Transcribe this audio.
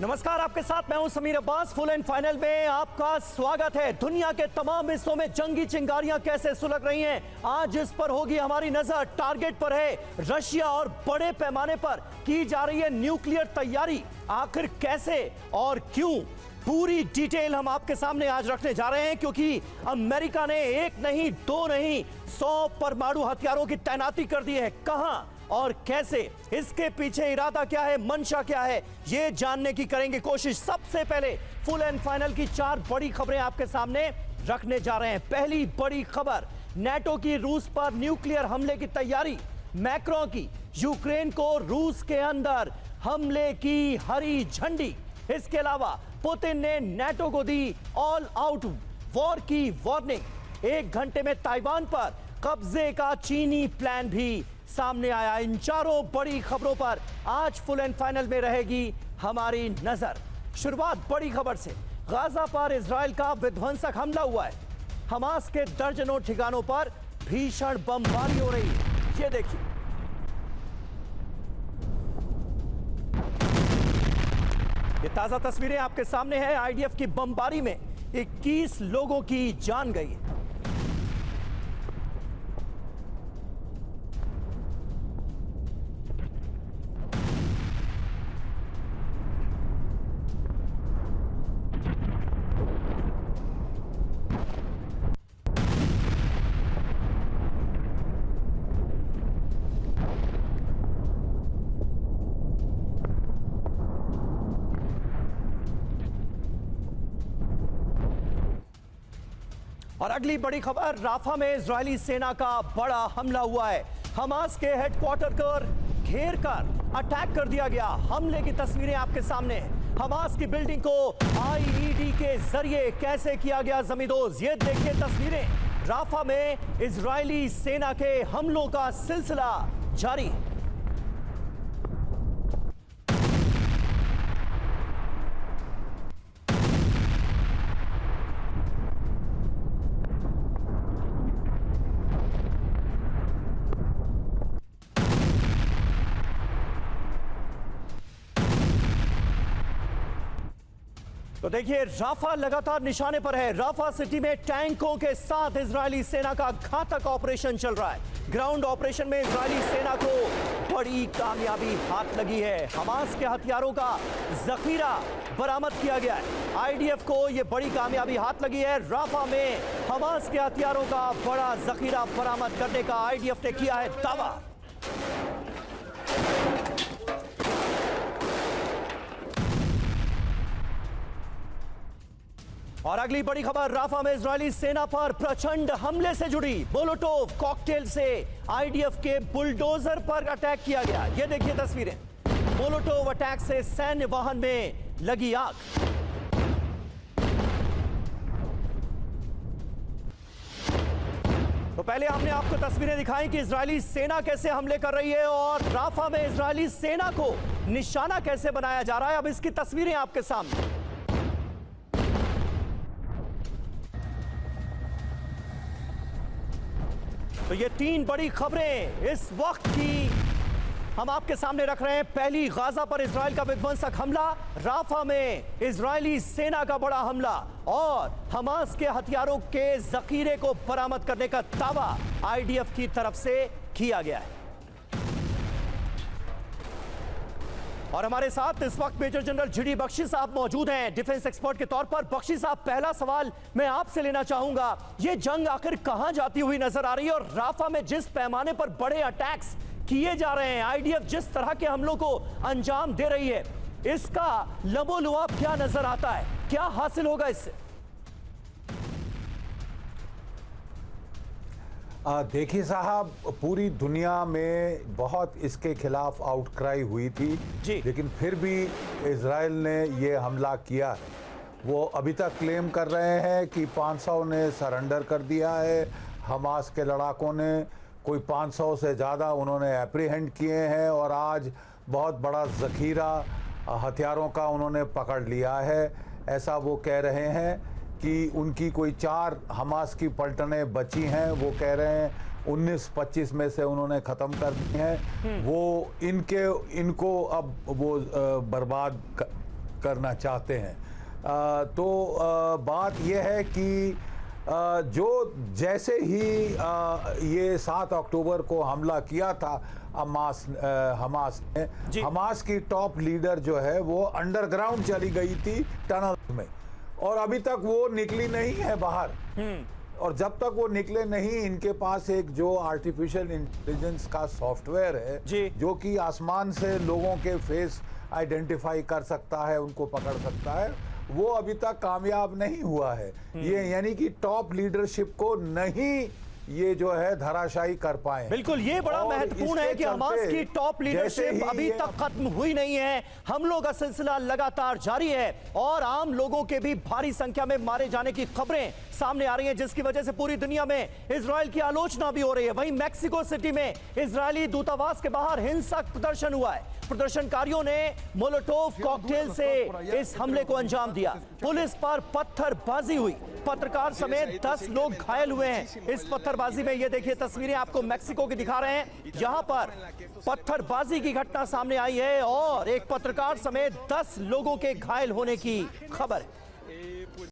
नमस्कार, आपके साथ मैं हूं Sameer Abbas. Full and final में आपका स्वागत है। दुनिया के तमाम हिस्सों में जंगी चिंगारियां कैसे सुलग रही हैं, आज इस पर होगी हमारी नजर। टारगेट पर है रशिया और बड़े पैमाने पर की जा रही है न्यूक्लियर तैयारी। आखिर कैसे और क्यों, पूरी डिटेल हम आपके सामने आज रखने जा रहे हैं, क्योंकि अमेरिका ने एक नहीं दो नहीं 100 परमाणु हथियारों की तैनाती कर दी है। कहां और कैसे, इसके पीछे इरादा क्या है, मंशा क्या है, यह जानने की करेंगे कोशिश। सबसे पहले फुल एंड फाइनल की 4 बड़ी खबरें आपके सामने रखने जा रहे हैं। पहली बड़ी खबर, नेटो की रूस पर न्यूक्लियर हमले की तैयारी। मैक्रों की यूक्रेन को रूस के अंदर हमले की हरी झंडी। इसके अलावा पुतिन ने नेटो को दी ऑल आउट वॉर की वार्निंग। 1 घंटे में ताइवान पर कब्जे का चीनी प्लान भी सामने आया। इन 4 बड़ी खबरों पर आज फुल एंड फाइनल में रहेगी हमारी नजर। शुरुआत बड़ी खबर से, गाजा पर इजराइल का विध्वंसक हमला हुआ है। हमास के दर्जनों ठिकानों पर भीषण बमबारी हो रही है। ये देखिए, ये ताजा तस्वीरें आपके सामने हैं। आईडीएफ की बमबारी में 21 लोगों की जान गई। और अगली बड़ी खबर, राफा में इजरायली सेना का बड़ा हमला हुआ है। हमास के हेडक्वार्टर पर घेर कर अटैक कर दिया गया। हमले की तस्वीरें आपके सामने हैं। हमास की बिल्डिंग को आईईडी के जरिए कैसे किया गया जमींदोज, ये देखिए तस्वीरें। राफा में इजरायली सेना के हमलों का सिलसिला जारी। तो देखिए, राफा लगातार निशाने पर है। राफा सिटी में टैंकों के साथ इजरायली सेना का घातक ऑपरेशन चल रहा है। ग्राउंड ऑपरेशन में इजरायली सेना को बड़ी कामयाबी हाथ लगी है। हमास के हथियारों का जखीरा बरामद किया गया है। आईडीएफ को यह बड़ी कामयाबी हाथ लगी है। राफा में हमास के हथियारों का बड़ा जखीरा बरामद करने का आईडीएफ ने किया है दावा। और अगली बड़ी खबर, राफा में इजरायली सेना पर प्रचंड हमले से जुड़ी। मोलोटोव कॉकटेल से आईडीएफ के बुलडोजर पर अटैक किया गया। ये देखिए तस्वीरें। मोलोटोव अटैक से सैन्य वाहन में लगी आग। तो पहले हमने आपको तस्वीरें दिखाई कि इजरायली सेना कैसे हमले कर रही है और राफा में इजरायली सेना को निशाना कैसे बनाया जा रहा है। अब इसकी तस्वीरें आपके सामने। तो ये 3 बड़ी खबरें इस वक्त की हम आपके सामने रख रहे हैं। पहली, गाजा पर इजराइल का विध्वंसक हमला। राफा में इजरायली सेना का बड़ा हमला और हमास के हथियारों के जखीरे को बरामद करने का दावा आईडीएफ की तरफ से किया गया है। और हमारे साथ इस वक्त मेजर जनरल जीडी बख्शी साहब मौजूद हैं, डिफेंस एक्सपर्ट के तौर पर। बख्शी साहब, पहला सवाल मैं आपसे लेना चाहूंगा, ये जंग आखिर कहां जाती हुई नजर आ रही है और राफा में जिस पैमाने पर बड़े अटैक्स किए जा रहे हैं, आईडीएफ जिस तरह के हमलों को अंजाम दे रही है, इसका लबोलुआब क्या नजर आता है, क्या हासिल होगा इससे? देखिए साहब, पूरी दुनिया में बहुत इसके खिलाफ आउटक्राई हुई थी, लेकिन फिर भी इजराइल ने ये हमला किया है। वो अभी तक क्लेम कर रहे हैं कि 500 ने सरेंडर कर दिया है। हमास के लड़ाकों ने कोई 500 से ज़्यादा उन्होंने एप्रीहेंड किए हैं और आज बहुत बड़ा ज़ख़ीरा हथियारों का उन्होंने पकड़ लिया है। ऐसा वो कह रहे हैं कि उनकी कोई 4 हमास की पलटनें बची हैं। वो कह रहे हैं 19-25 में से उन्होंने ख़त्म कर दी हैं। वो इनको अब वो बर्बाद करना चाहते हैं। तो बात यह है कि जो जैसे ही ये 7 अक्टूबर को हमला किया था हमास ने, हमास की टॉप लीडर जो है वो अंडरग्राउंड चली गई थी टनल में, और अभी तक वो निकली नहीं है बाहर। और जब तक वो निकले नहीं, इनके पास एक जो आर्टिफिशियल इंटेलिजेंस का सॉफ्टवेयर है जो कि आसमान से लोगों के फेस आइडेंटिफाई कर सकता है, उनको पकड़ सकता है, वो अभी तक कामयाब नहीं हुआ है। ये यानी कि टॉप लीडरशिप को नहीं ये जो है धराशायी कर पाए। बिल्कुल, ये बड़ा महत्वपूर्ण है कि हमास की टॉप लीडरशिप अभी तक खत्म हुई नहीं है। हमलों का सिलसिला लगातार जारी है और आम लोगों के भी भारी संख्या में मारे जाने की खबरें सामने आ रही हैं, जिसकी वजह से पूरी दुनिया में इजराइल की आलोचना भी हो रही है। वहीं मैक्सिको सिटी में इजरायली दूतावास के बाहर हिंसक प्रदर्शन हुआ है। प्रदर्शनकारियों ने मोलोटोव कॉकटेल से इस हमले को अंजाम दिया। पुलिस पर पत्थरबाजी हुई, पत्रकार समेत 10 लोग घायल हुए हैं इस पत्थरबाजी में। ये देखिए तस्वीरें आपको मैक्सिको की दिखा रहे हैं, जहां पर पत्थरबाजी की घटना सामने आई है और एक पत्रकार समेत 10 लोगों के घायल होने की खबर है।